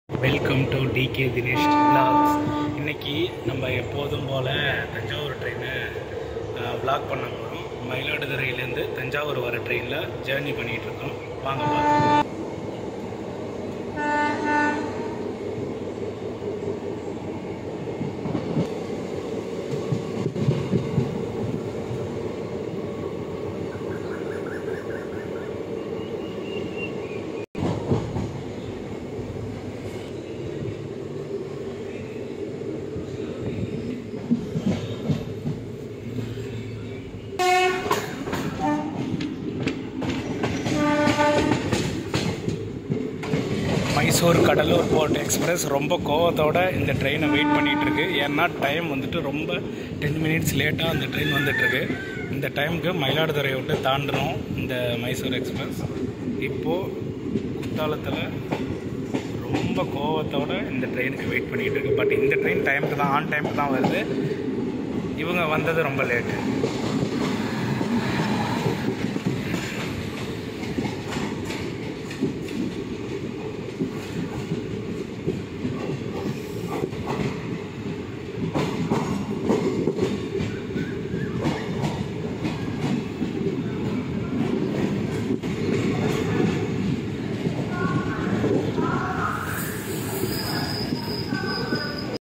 Welcome to DK Dinesh vlogs. இன்றைக்கி நம்ம எப்போதும் போல் தஞ்சாவூர் ட்ரெயினை விலாக் பண்ண போகிறோம். மயிலாடுதுறையிலேருந்து தஞ்சாவூர் வர ட்ரெயினில் ஜேர்னி பண்ணிகிட்ருக்கோம். வாங்க பார்க்கலாம். மைசூர் கடலூர் போர்ட் எக்ஸ்பிரஸ் ரொம்ப கோவத்தோடு இந்த ட்ரெயினை வெயிட் பண்ணிகிட்ருக்கு. ஏன்னா டைம் வந்துட்டு ரொம்ப 10 மினிட்ஸ் லேட்டாக அந்த ட்ரெயின் வந்துட்டுருக்கு. இந்த டைமுக்கு மயிலாடுதுறையை விட்டு தாண்டணும் இந்த மைசூர் எக்ஸ்பிரஸ். இப்போது குத்தாலத்தில் ரொம்ப கோவத்தோடு இந்த ட்ரெயினுக்கு வெயிட் பண்ணிகிட்டு இருக்கு. பட் இந்த ட்ரெயின் டைமுக்கு தான், ஆன் டைமுக்கு தான் வருது. இவங்க வந்தது ரொம்ப லேட்டு.